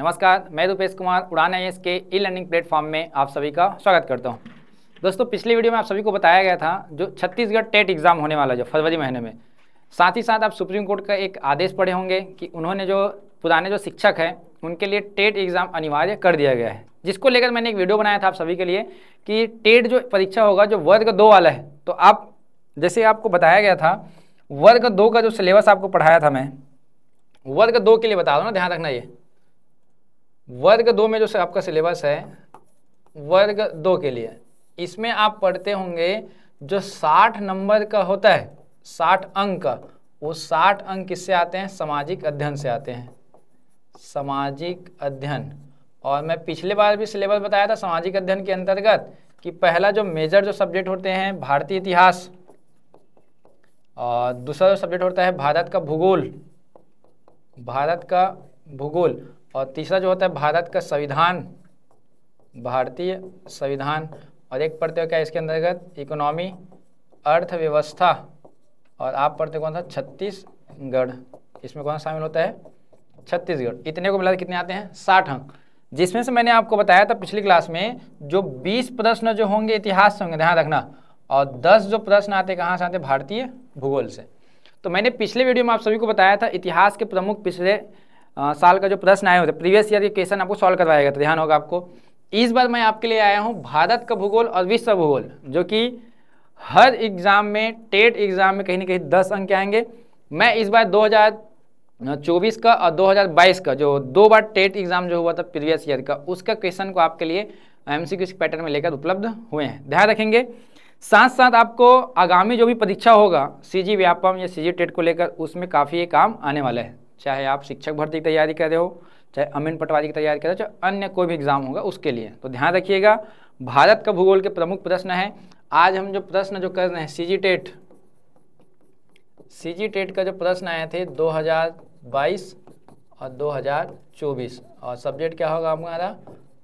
नमस्कार, मैं रुपेश कुमार उड़ान आईएएस के ई लर्निंग प्लेटफॉर्म में आप सभी का स्वागत करता हूं। दोस्तों, पिछली वीडियो में आप सभी को बताया गया था जो छत्तीसगढ़ टेट एग्ज़ाम होने वाला जो फरवरी महीने में, साथ ही साथ आप सुप्रीम कोर्ट का एक आदेश पढ़े होंगे कि उन्होंने जो पुराने जो शिक्षक हैं उनके लिए टेट एग्ज़ाम अनिवार्य कर दिया गया है, जिसको लेकर मैंने एक वीडियो बनाया था आप सभी के लिए कि टेट जो परीक्षा होगा जो वर्ग 2 वाला है, तो आप जैसे आपको बताया गया था वर्ग 2 का जो सिलेबस आपको पढ़ाया था मैं वर्ग 2 के लिए बता दो ना, ध्यान रखना। ये वर्ग 2 में जो आपका सिलेबस है वर्ग 2 के लिए, इसमें आप पढ़ते होंगे जो 60 नंबर का होता है, 60 अंक का, वो 60 अंक किससे आते हैं? सामाजिक अध्ययन से आते हैं, सामाजिक अध्ययन। और मैं पिछले बार भी सिलेबस बताया था सामाजिक अध्ययन के अंतर्गत कि पहला जो मेजर जो सब्जेक्ट होते हैं भारतीय इतिहास, और दूसरा जो सब्जेक्ट होता है भारत का भूगोल, भारत का भूगोल, और तीसरा जो होता है भारत का संविधान, भारतीय संविधान, और एक पढ़ते हो क्या इसके अंतर्गत? इकोनॉमी, अर्थव्यवस्था, और आप पढ़ते कौन सा? छत्तीसगढ़। इसमें कौन सा शामिल होता है? छत्तीसगढ़। इतने को मिला कितने आते हैं? 60 अंक, जिसमें से मैंने आपको बताया था पिछली क्लास में जो 20 प्रश्न जो होंगे इतिहास से होंगे, ध्यान रखना, और 10 जो प्रश्न आते कहाँ से आते? भारतीय भूगोल से। तो मैंने पिछले वीडियो में आप सभी को बताया था इतिहास के प्रमुख पिछले साल का जो प्रश्न आए होते, प्रीवियस ईयर के क्वेश्चन आपको सॉल्व करवाया गया था, ध्यान होगा आपको। इस बार मैं आपके लिए आया हूँ भारत का भूगोल और विश्व भूगोल, जो कि हर एग्जाम में, टेट एग्जाम में कहीं ना कहीं 10 अंक आएंगे। मैं इस बार 2024 का और 2022 का जो 2 बार टेट एग्जाम जो हुआ था प्रीवियस ईयर का, उसका क्वेश्चन को आपके लिए MCQ पैटर्न में लेकर उपलब्ध हुए हैं, ध्यान रखेंगे। साथ साथ आपको आगामी जो भी परीक्षा होगा CG व्यापम या CG टेट को लेकर, उसमें काफ़ी ये काम आने वाला है। चाहे आप शिक्षक भर्ती की तैयारी कर रहे हो, चाहे अमीन पटवारी की तैयारी कर रहे हो, चाहे अन्य कोई भी एग्जाम होगा उसके लिए, तो ध्यान रखिएगा। भारत का भूगोल के प्रमुख प्रश्न है। आज हम जो प्रश्न जो कर रहे हैं CG टेट का जो प्रश्न आए थे 2022 और 2024, और सब्जेक्ट क्या होगा हमारा?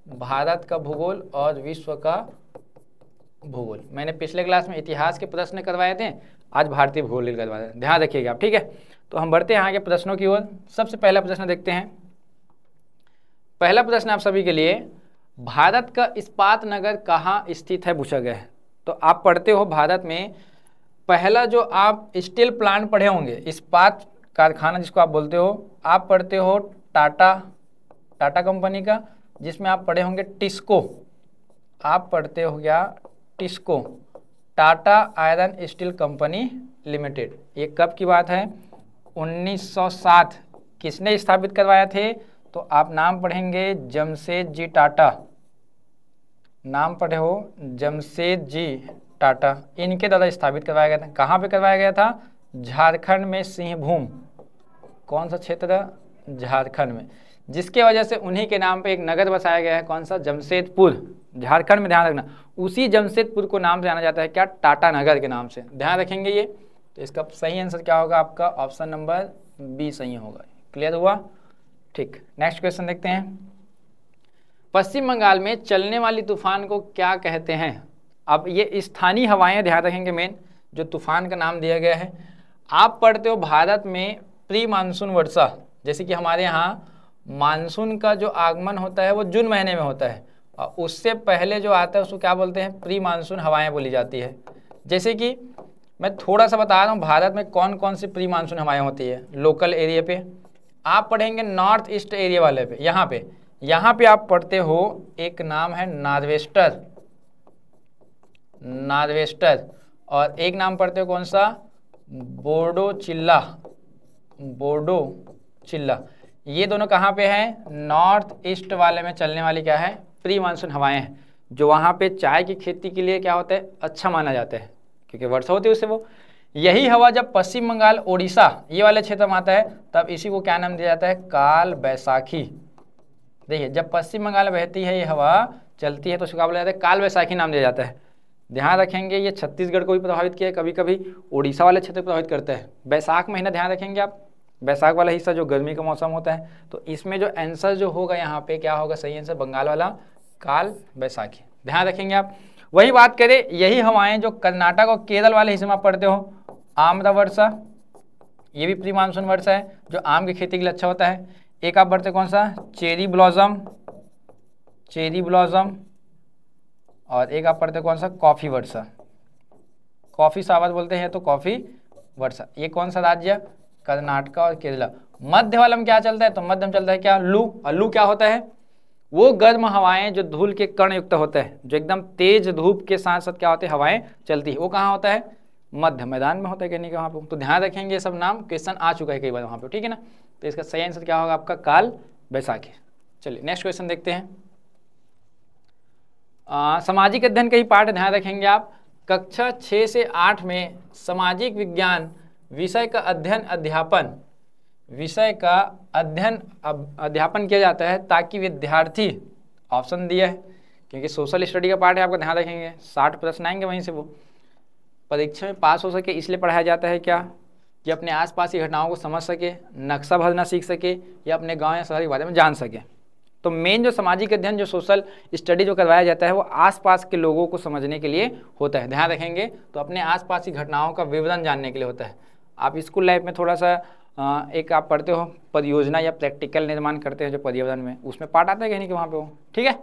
भारत का भूगोल और विश्व का भूगोल। मैंने पिछले क्लास में इतिहास के प्रश्न करवाए थे, आज भारतीय भूगोल करवा रहे हैं, ध्यान रखिएगा आप, ठीक है। तो हम बढ़ते हैं आगे प्रश्नों की ओर। सबसे पहला प्रश्न देखते हैं। पहला प्रश्न आप सभी के लिए, भारत का इस्पात नगर कहाँ स्थित है पूछा गया है। तो आप पढ़ते हो भारत में पहला जो आप स्टील प्लांट पढ़े होंगे, इस्पात कारखाना जिसको आप बोलते हो, आप पढ़ते हो टाटा कंपनी का, जिसमें आप पढ़े होंगे टिस्को, आप पढ़ते हो गया TISCO, Tata iron steel company limited. ये कब की बात है? 1907। किसने स्थापित करवाया थे? तो आप नाम पढ़ेंगे जमशेद जी टाटा, नाम पढ़े हो जमशेद जी टाटा, इनके द्वारा स्थापित करवाया गया था। कहाँ पे करवाया गया था? झारखंड में सिंहभूम। कौन सा क्षेत्र? झारखंड में, जिसके वजह से उन्हीं के नाम पे एक नगर बसाया गया है। कौन सा? जमशेदपुर, झारखंड में, ध्यान रखना। उसी जमशेदपुर को नाम से जाना जाता है क्या? टाटा नगर के नाम से, ध्यान रखेंगे ये। तो इसका सही आंसर क्या होगा आपका? ऑप्शन नंबर बी सही होगा। क्लियर हुआ? ठीक, नेक्स्ट क्वेश्चन देखते हैं। पश्चिम बंगाल में चलने वाली तूफान को क्या कहते हैं? अब ये स्थानीय हवाएं, ध्यान रखेंगे, मेन जो तूफान का नाम दिया गया है। आप पढ़ते हो भारत में प्री मानसून वर्षा, जैसे कि हमारे यहाँ मानसून का जो आगमन होता है वो जून महीने में होता है, और उससे पहले जो आता है उसको क्या बोलते हैं? प्री मानसून हवाएं बोली जाती है। जैसे कि मैं थोड़ा सा बता रहा हूँ भारत में कौन कौन सी प्री मानसून हवाएं होती है। लोकल एरिया पे आप पढ़ेंगे, नॉर्थ ईस्ट एरिया वाले पे, यहाँ पे आप पढ़ते हो एक नाम है नॉर्वेस्टर, और एक नाम पढ़ते हो कौन सा? बोर्डो चिल्ला। ये दोनों कहाँ पे हैं? नॉर्थ ईस्ट वाले में चलने वाली क्या है? प्री मानसून हवाएं हैं, जो वहाँ पे चाय की खेती के लिए क्या होता है? अच्छा माना जाता है, क्योंकि वर्षा होती है उससे। वो यही हवा जब पश्चिम बंगाल, ओडिशा ये वाले क्षेत्र में आता है, तब इसी को क्या नाम दिया जाता है? काल बैसाखी। देखिए, जब पश्चिम बंगाल बहती है ये हवा चलती है तो उसको क्या बोला जाता है? काल बैसाखी नाम दिया जाता है। ध्यान रखेंगे, ये छत्तीसगढ़ को भी प्रभावित किया है, कभी कभी उड़ीसा वाले क्षेत्र को प्रभावित करता है। बैसाख महीना ध्यान रखेंगे आप, बैसाख वाला हिस्सा जो गर्मी का मौसम होता है। तो इसमें जो आंसर जो होगा यहाँ पे क्या होगा? सही आंसर बंगाल वाला, काल बैसाखी, ध्यान रखेंगे आप। वही बात करें, यही हवाएं जो कर्नाटक और केरल वाले हिस्से में आप पढ़ते हो, आम्र वर्षा, ये भी प्री मानसून वर्षा है जो आम की खेती के लिए अच्छा होता है। एक आप पढ़ते कौन सा, चेरी ब्लॉसम, चेरी ब्लॉसम, और एक आप पढ़ते कौन सा, कॉफी वर्षा, कॉफी सावर बोलते हैं तो कॉफी वर्षा। ये कौन सा राज्य, कर्नाटक और केरला। मध्य वाला में क्या चलता है, तो मध्य में चलता है क्या, लू। और लू क्या होता है, वो गर्म हवाएं जो धूल के कण युक्त होते हैं, जो एकदम तेज धूप के साथ साथ क्या होते हैं, हवाएं चलती है, वो कहाँ होता है, मध्य मैदान में होता है, कहने के वहाँ पे। तो ध्यान रखेंगे ये सब नाम, क्वेश्चन आ चुका है कई बार वहाँ पे, ठीक है ना। तो इसका सही आंसर क्या होगा आपका, काल बैसाखी। चलिए नेक्स्ट क्वेश्चन देखते हैं। सामाजिक अध्ययन का ही पाठ ध्यान रखेंगे आप। कक्षा 6 से 8 में सामाजिक विज्ञान विषय का अध्ययन अध्यापन, विषय का अध्ययन अध्यापन किया जाता है ताकि विद्यार्थी, ऑप्शन दिया है क्योंकि सोशल स्टडी का पार्ट है, आपका ध्यान रखेंगे 60 प्रश्न आएंगे वहीं से, वो परीक्षा में पास हो सके इसलिए पढ़ाया जाता है क्या, कि अपने आसपास की घटनाओं को समझ सके, नक्शा भरना सीख सके, या अपने गांव या शहर के बारे में जान सके। तो मेन जो सामाजिक अध्ययन, जो सोशल स्टडी जो करवाया जाता है, वो आसपास के लोगों को समझने के लिए होता है, ध्यान रखेंगे। तो अपने आसपास की घटनाओं का विवरण जानने के लिए होता है। आप स्कूल लाइफ में थोड़ा सा एक आप पढ़ते हो परियोजना या प्रैक्टिकल निर्माण करते हैं जो पर्यावरण में, उसमें पार्ट आता है कहीं कि वहाँ पे हो, ठीक है,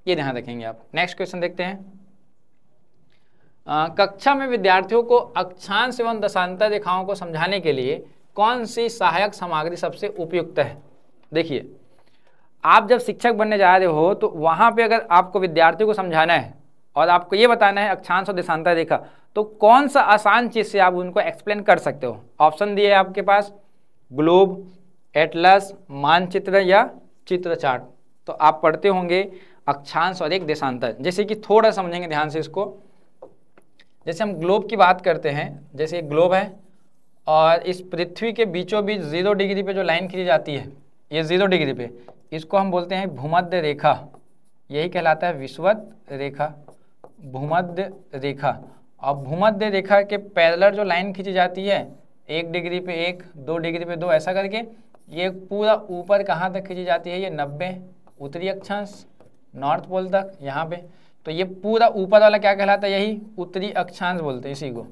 ये ध्यान रखेंगे आप। नेक्स्ट क्वेश्चन देखते हैं। कक्षा में विद्यार्थियों को अक्षांश एवं दशांतर रेखाओं को समझाने के लिए कौन सी सहायक सामग्री सबसे उपयुक्त है। देखिए, आप जब शिक्षक बनने जा रहे हो तो वहाँ पे अगर आपको विद्यार्थियों को समझाना है और आपको ये बताना है अक्षांश और देशांतर रेखा, तो कौन सा आसान चीज़ से आप उनको एक्सप्लेन कर सकते हो। ऑप्शन दिए है आपके पास, ग्लोब, एटलस, मानचित्र या चित्र चार्ट। तो आप पढ़ते होंगे अक्षांश और एक देशांतर। जैसे कि थोड़ा समझेंगे ध्यान से इसको, जैसे हम ग्लोब की बात करते हैं, जैसे एक ग्लोब है और इस पृथ्वी के बीचों बीच 0 डिग्री पे जो लाइन खींची जाती है, ये 0 डिग्री पे, इसको हम बोलते हैं भूमध्य रेखा, यही कहलाता है विषुवत रेखा, भूमध्य रेखा। और भूमध्य रेखा के पैरेलल जो लाइन खींची जाती है 1 डिग्री पे 1, 2 डिग्री पे 2, ऐसा करके ये पूरा ऊपर कहाँ तक खींची जाती है, ये 90 उत्तरी अक्षांश, नॉर्थ पोल तक यहाँ पे। तो ये पूरा ऊपर वाला क्या कहलाता है, यही उत्तरी अक्षांश बोलते हैं इसी को।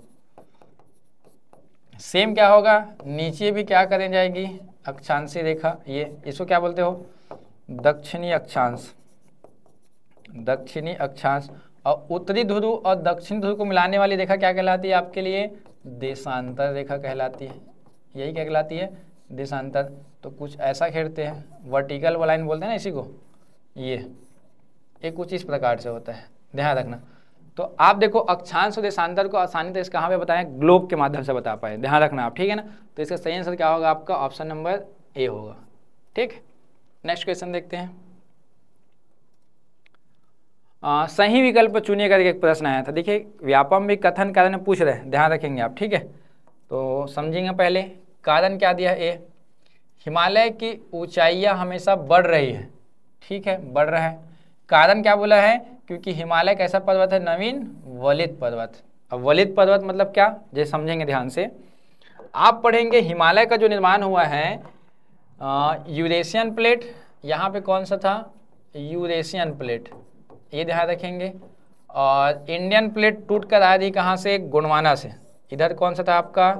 सेम क्या होगा, नीचे भी क्या करें जाएगी, अक्षांशी रेखा, ये इसको क्या बोलते हो, दक्षिणी अक्षांश, दक्षिणी अक्षांश। और उत्तरी ध्रुव और दक्षिण ध्रुव को मिलाने वाली रेखा क्या कहलाती है आपके लिए, देशांतर रेखा कहलाती है, यही क्या कहलाती है, देशांतर। तो कुछ ऐसा खेलते हैं, वर्टिकल वाला लाइन बोलते हैं ना इसी को, ये कुछ इस प्रकार से होता है, ध्यान रखना। तो आप देखो अक्षांश और देशांतर को आसानी से कहाँ पे बताएं, ग्लोब के माध्यम से बता पाए, ध्यान रखना आप, ठीक है ना। तो इसका सही आंसर क्या होगा आपका, ऑप्शन नंबर ए होगा, ठीक। नेक्स्ट क्वेश्चन देखते हैं। सही विकल्प चुनिए करके एक प्रश्न आया था। देखिए, व्यापम भी कथन कारण पूछ रहे हैं, ध्यान रखेंगे आप, ठीक है। तो समझेंगे पहले, कारण क्या दिया, ए, हिमालय की ऊंचाइयां हमेशा बढ़ रही है, ठीक है, बढ़ रहा है। कारण क्या बोला है, क्योंकि हिमालय कैसा पर्वत है, नवीन वलित पर्वत। अब वलित पर्वत मतलब क्या, जैसे समझेंगे ध्यान से। आप पढ़ेंगे हिमालय का जो निर्माण हुआ है यूरेशियन प्लेट, यहाँ पे कौन सा था, यूरेशियन प्लेट, ये ध्यान रखेंगे। और इंडियन प्लेट टूट कर आ रही कहाँ से, गोंडवाना से। इधर कौन सा था आपका,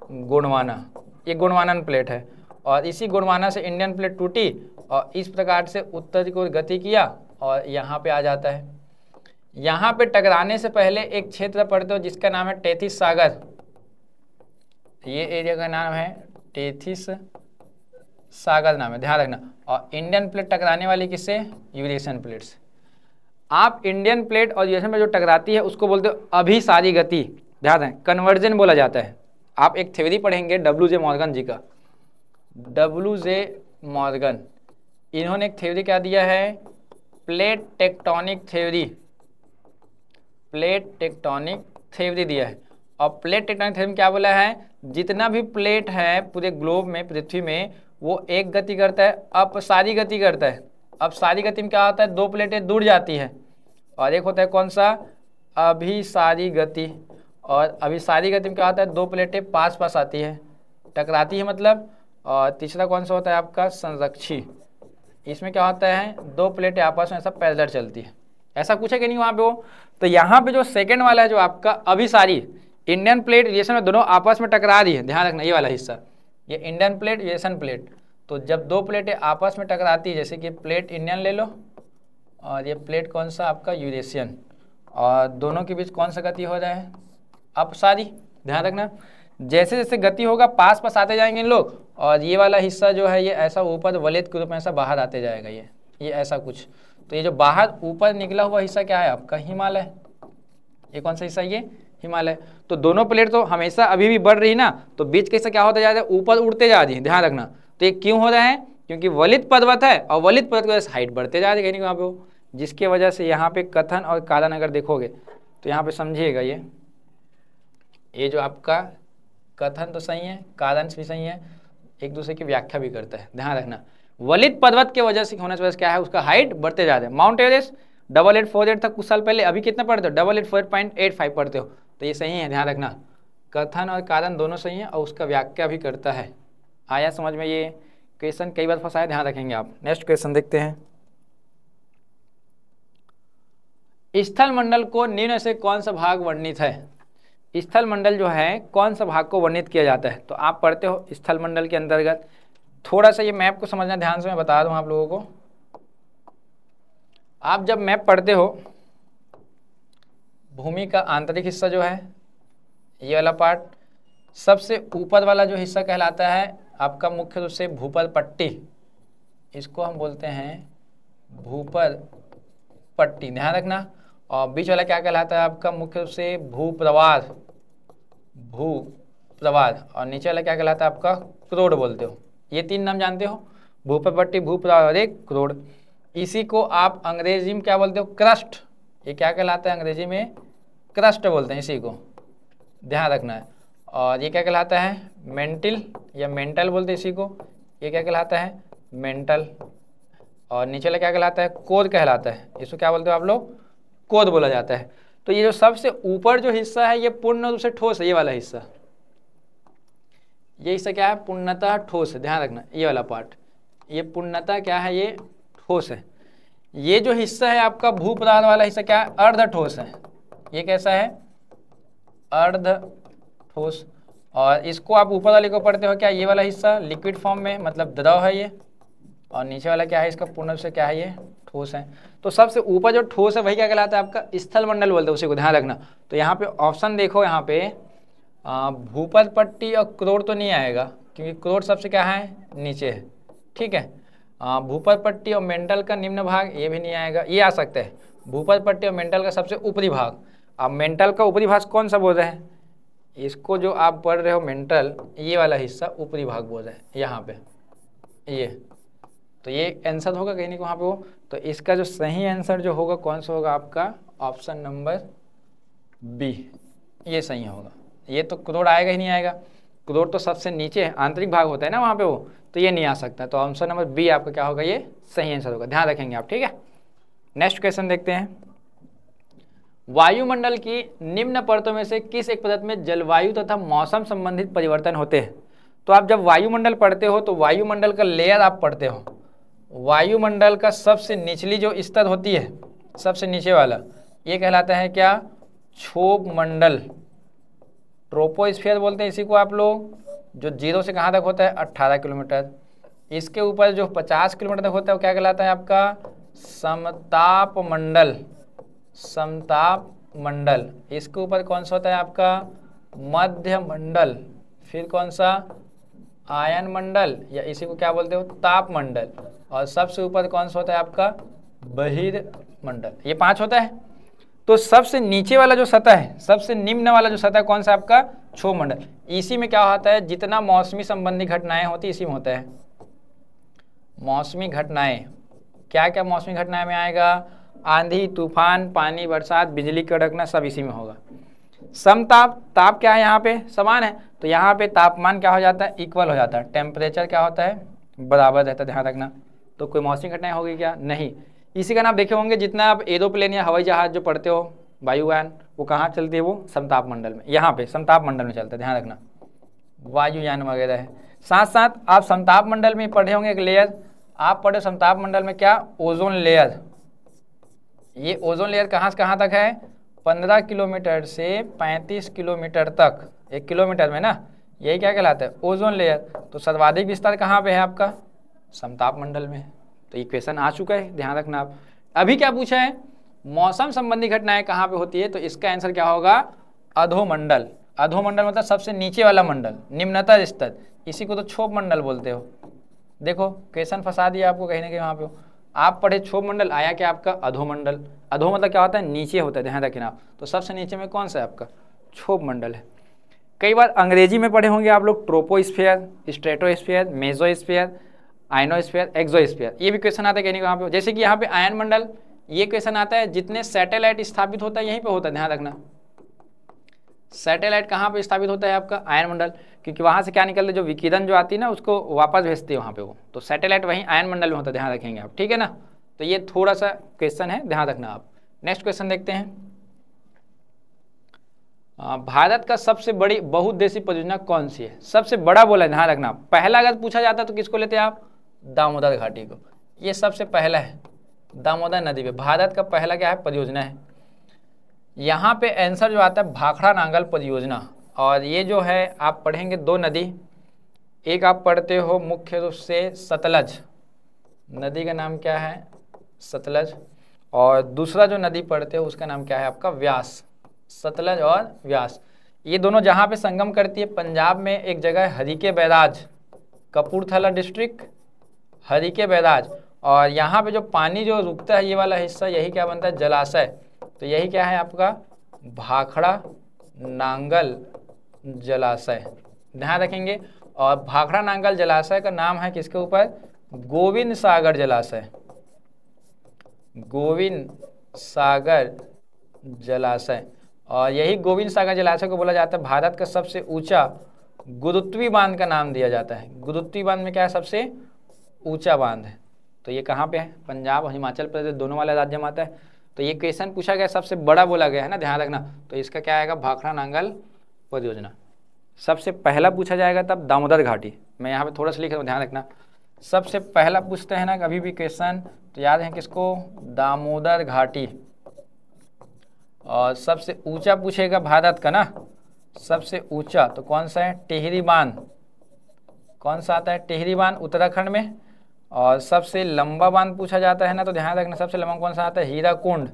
गोंडवाना, ये गोंडवानन प्लेट है। और इसी गोंडवाना से इंडियन प्लेट टूटी और इस प्रकार से उत्तर की ओर गति किया और यहाँ पे आ जाता है। यहाँ पे टकराने से पहले एक क्षेत्र पढ़ते हो जिसका नाम है टेथिस सागर, ये एरिया का नाम है टेथिस सागर नाम है, ध्यान रखना। और इंडियन प्लेट टकराने वाली किससे, यूरेशियन प्लेट से। आप इंडियन प्लेट और यूरेशियन प्लेट जो टकराती है उसको बोलते हो अभिसारी गति, ध्यान रखें, कन्वर्जन बोला जाता है। आप एक थ्योरी पढ़ेंगे W.J. मॉर्गन जी का, W.J. मॉर्गन, इन्होंने एक थ्योरी क्या दिया है, plate tectonic theory, plate tectonic theory दिया है। और प्लेट टेक्टोनिक थ्योरी में क्या बोला है, जितना भी प्लेट है पूरे ग्लोब में, पृथ्वी में, वो एक गति करता है, अपसारी गति करता है। अब सारी गति में क्या होता है, 2 प्लेटें दूर जाती है और एक होता है कौन सा, अभिसारी गति। और अभिसारी गति में क्या होता है, 2 प्लेटें पास पास आती है, टकराती है मतलब। और तीसरा कौन सा होता है आपका, संरक्षी। इसमें क्या होता है, 2 प्लेटें आपस में ऐसा पैरेलल चलती है, ऐसा कुछ है कि नहीं वहाँ पे वो। तो यहाँ पे जो सेकंड वाला है जो आपका अभिसारी, इंडियन प्लेट यूरेशियन में दोनों आपस में टकरा रही है, ध्यान रखना ये वाला हिस्सा, ये इंडियन प्लेट यूरेशियन प्लेट तो जब दो प्लेटें आपस में टकराती है, जैसे कि प्लेट इंडियन ले लो और ये प्लेट कौन सा आपका यूरेशियन, और दोनों के बीच कौन सा गति हो रहा है, अपसारी। ध्यान रखना, जैसे जैसे गति होगा पास पास आते जाएंगे इन लोग, और ये वाला हिस्सा जो है ये ऐसा ऊपर वलयत के रूप में ऐसा बाहर आते जाएगा, ये ऐसा कुछ। तो ये जो बाहर ऊपर निकला हुआ हिस्सा क्या है आपका, हिमालय। ये कौन सा हिस्सा, ये हिमालय। तो दोनों प्लेट तो हमेशा अभी भी बढ़ रही ना, तो बीच का हिस्सा क्या होता जा रहा है, ऊपर उड़ते जा रही है। ध्यान रखना, तो ये क्यों हो रहा है, क्योंकि वलित पर्वत है और वलित पर्वत की वजह से हाइट बढ़ते जा रही है कहीं वहाँ पे वो, जिसकी वजह से यहाँ पे कथन और कारण अगर देखोगे तो यहाँ पे समझिएगा, ये जो आपका कथन तो सही है, कारण भी सही है, एक दूसरे की व्याख्या भी करता है। ध्यान रखना, वलित पर्वत के वजह से होने की वजह से क्या है, उसका हाइट बढ़ते जा रहे हैं। माउंट एवरेस्ट 8848 था कुछ साल पहले, अभी कितना पढ़ते हो, 8848.85 पढ़ते हो, तो ये सही है। ध्यान रखना, कथन और कारण दोनों सही है और उसका व्याख्या भी करता है। आया समझ में, ये क्वेश्चन कई बार फंसा है, ध्यान रखेंगे आप। नेक्स्ट क्वेश्चन देखते हैं, स्थल मंडल को निम्न से कौन सा भाग वर्णित है। स्थल मंडल जो है कौन सा भाग को वर्णित किया जाता है, तो आप पढ़ते हो स्थल मंडल के अंतर्गत। थोड़ा सा ये मैप को समझना ध्यान से, मैं बता दूं आप लोगों को। आप जब मैप पढ़ते हो, भूमि का आंतरिक हिस्सा जो है ये वाला पार्ट, सबसे ऊपर वाला जो हिस्सा कहलाता है आपका मुख्य रूप से भूपर पट्टी, इसको हम बोलते हैं भूपर पट्टी। ध्यान रखना, और बीच वाला क्या कहलाता है आपका मुख्य रूप से भूप्रवाद, भूप्रवाद, और नीचे वाला क्या कहलाता है आपका क्रोड बोलते हो। ये तीन नाम जानते हो, भूपर पट्टी, भूप्रवाद और एक क्रोड। इसी को आप अंग्रेजी में क्या बोलते हो, क्रस्ट। ये क्या कहलाता है अंग्रेजी में, क्रस्ट बोलते हैं इसी को, ध्यान रखना है। और ये क्या कहलाता है, मेंटल या मेंटल बोलते हैं इसी को, ये क्या कहलाता है, मेंटल। और नीचे वाला क्या कहलाता है, कोर कहलाता है, इसको क्या बोलते हो आप लोग, कोर बोला जाता है। तो ये जो सबसे ऊपर जो हिस्सा है ये पूर्ण रूप से ठोस है, ये वाला हिस्सा, ये हिस्सा क्या है, पूर्णतः ठोस है। ध्यान रखना, ये वाला पार्ट, ये पूर्णतः क्या है, ये ठोस है। ये जो हिस्सा है आपका भूपदार्थ वाला हिस्सा क्या है, अर्ध ठोस है। ये कैसा है, अर्ध ठोस। और इसको आप ऊपर वाले को पढ़ते हो क्या, ये वाला हिस्सा लिक्विड फॉर्म में, मतलब द्रव है ये, और नीचे वाला क्या है, इसका पूर्ण रूप से क्या है, ये ठोस है। तो सबसे ऊपर जो ठोस है वही क्या कहलाता है आपका स्थल मंडल बोलते हैं, उसी को ध्यान रखना। तो यहाँ पे ऑप्शन देखो, यहाँ पे भूपर पट्टी और क्रोड तो नहीं आएगा, क्योंकि क्रोड सबसे क्या है, नीचे है, ठीक है। भूपर पट्टी और मेंटल का निम्न भाग ये भी नहीं आएगा, ये आ सकता है भूपर पट्टी और मेंटल का सबसे ऊपरी भाग। अब मेंटल का ऊपरी भाग कौन सा बोल रहे हैं, इसको जो आप पढ़ रहे हो मेंटल, ये वाला हिस्सा ऊपरी भाग बोल रहे हैं यहाँ पे, ये। तो ये आंसर होगा कहीं नहीं वहाँ पे वो। तो इसका जो सही आंसर जो होगा कौन सा होगा आपका, ऑप्शन नंबर बी, ये सही होगा। ये तो क्रोड आएगा ही नहीं आएगा, क्रोड तो सबसे नीचे आंतरिक भाग होता है ना वहाँ पे वो, तो ये नहीं आ सकता। तो ऑप्शन नंबर बी आपका क्या होगा, ये सही आंसर होगा, ध्यान रखेंगे आप, ठीक है। नेक्स्ट क्वेश्चन देखते हैं, वायुमंडल की निम्न परतों में से किस एक परत में जलवायु तथा मौसम संबंधित परिवर्तन होते हैं। तो आप जब वायुमंडल पढ़ते हो तो वायुमंडल का लेयर आप पढ़ते हो, वायुमंडल का सबसे निचली जो स्तर होती है, सबसे नीचे वाला, ये कहलाता है क्या, क्षोभ मंडल, ट्रोपोस्फीयर बोलते हैं इसी को आप लोग, जो 0 से कहाँ तक होता है, 18 किलोमीटर। इसके ऊपर जो 50 किलोमीटर तक होता है वो क्या कहलाता है आपका, समताप मंडल, समताप मंडल। इसके ऊपर कौन सा होता है आपका, मध्य मंडल, फिर कौन सा, आयन मंडल, या इसी को क्या बोलते हो, ताप मंडल। और सबसे ऊपर कौन सा होता है आपका, बहिर्मंडल। ये 5 होता है। तो सबसे नीचे वाला जो सतह है, सबसे निम्न वाला जो सतह कौन सा आपका, क्षोभ मंडल। इसी में क्या होता है, जितना मौसमी संबंधी घटनाएं होती इसी में होता है। मौसमी घटनाएं, क्या क्या मौसमी घटनाएं में आएगा, आंधी, तूफान, पानी, बरसात, बिजली कड़कना, सब इसी में होगा। समताप, ताप क्या है यहाँ पे, समान है, तो यहाँ पे तापमान क्या हो जाता है, इक्वल हो जाता है। टेम्परेचर क्या होता है, बराबर रहता है, ध्यान रखना। तो कोई मौसमी घटनाएं होगी क्या, नहीं। इसी का नाम देखे होंगे, जितना आप एरोप्लेन या हवाई जहाज जो पढ़ते हो, वायुयान, वो कहाँ चलती है, वो समताप मंडल में, यहाँ पे समताप मंडल में चलता है, ध्यान रखना। वायुयान वगैरह है। साथ साथ आप समताप मंडल में पढ़े होंगे एक लेयर, आप पढ़े समताप मंडल में क्या, ओजोन लेयर। ये ओजोन लेयर कहाँ से कहाँ तक है, 15 किलोमीटर से 35 किलोमीटर तक, 1 किलोमीटर में ना, यही क्या कहलाता है, ओजोन लेयर। तो सर्वाधिक विस्तार कहाँ पे है आपका, समताप मंडल में। तो ये क्वेश्चन आ चुका है, ध्यान रखना आप। अभी क्या पूछा है, मौसम संबंधी घटनाएं कहाँ पे होती है, तो इसका आंसर क्या होगा, अधोमंडल। अधोमंडल मतलब सबसे नीचे वाला मंडल, निम्नतर स्तर, इसी को तो क्षोभ मंडल बोलते हो। देखो क्वेश्चन फंसा दिया आपको कहीं ना कहीं वहाँ पे। आप पढ़े क्षोभ मंडल, आया क्या आपका अधोमंडल। अधो मतलब क्या होता है, नीचे होता है, ध्यान रखना आप। तो सबसे नीचे में कौन सा है आपका, क्षोभ मंडल है। कई बार अंग्रेजी में पढ़े होंगे आप लोग, troposphere, stratosphere, mesosphere, ionosphere, exosphere, ये भी क्वेश्चन आता है कहीं कहाँ पे। जैसे कि यहाँ पे आयन मंडल, ये क्वेश्चन आता है, जितने सैटेलाइट स्थापित होता है यहीं पे होता है, ध्यान रखना। सैटेलाइट कहाँ पे स्थापित होता है आपका, आयन मंडल, क्योंकि वहाँ से क्या निकलता है, जो विकिरण जो आती है ना उसको वापस भेजती है वहाँ पे वो। तो सैटेलाइट वहीं आयन मंडल में होता है, ध्यान रखेंगे आप, ठीक है ना। तो ये थोड़ा सा क्वेश्चन है, ध्यान रखना आप। नेक्स्ट क्वेश्चन देखते हैं। भारत का सबसे बड़ी बहुउद्देशीय परियोजना कौन सी है, सबसे बड़ा बोला है, ध्यान रखना। पहला अगर पूछा जाता तो किसको लेते हैं आप, दामोदर घाटी को। ये सबसे पहला है, दामोदर नदी पे भारत का पहला क्या है, परियोजना है। यहाँ पे आंसर जो आता है भाखड़ा नांगल परियोजना। और ये जो है आप पढ़ेंगे दो नदी, एक आप पढ़ते हो मुख्य रूप से सतलज, नदी का नाम क्या है, सतलज। और दूसरा जो नदी पढ़ते हो उसका नाम क्या है आपका, व्यास। सतलज और व्यास, ये दोनों जहाँ पे संगम करती है, पंजाब में एक जगह है Harike barrage, Kapurthala district, Harike barrage. और यहाँ पे जो पानी जो रुकता है ये वाला हिस्सा, यही क्या बनता है, जलाशय। तो यही क्या है आपका, भाखड़ा नांगल जलाशय, ध्यान रखेंगे। और भाखड़ा नांगल जलाशय का नाम है किसके ऊपर, गोविंद सागर जलाशय, गोविंद सागर जलाशय। और यही गोविंद सागर जलाशय को बोला जाता है भारत का सबसे ऊंचा गुरुत्वी बांध का नाम दिया जाता है। गुरुत्वी बांध में क्या है, सबसे ऊंचा बांध है। तो ये कहाँ पे है, पंजाब और हिमाचल प्रदेश दोनों वाले राज्य में आता है। तो ये क्वेश्चन पूछा गया, सबसे बड़ा बोला गया है ना, ध्यान रखना। तो इसका क्या आएगा, भाखड़ा नांगल परियोजना। सबसे पहला पूछा जाएगा तब दामोदर घाटी, मैं यहाँ पे थोड़ा सा लिख रहा हूँ, ध्यान रखना। सबसे पहला पूछते हैं ना कभी भी क्वेश्चन, तो याद है किसको, दामोदर घाटी। और सबसे ऊंचा पूछेगा भारत का ना, सबसे ऊंचा तो कौन सा है, टिहरी बांध। कौन सा आता है, टिहरी बांध, उत्तराखंड में। और सबसे लंबा बांध पूछा जाता है ना, तो ध्यान रखना सबसे लंबा कौन सा आता है, हीराकुंड,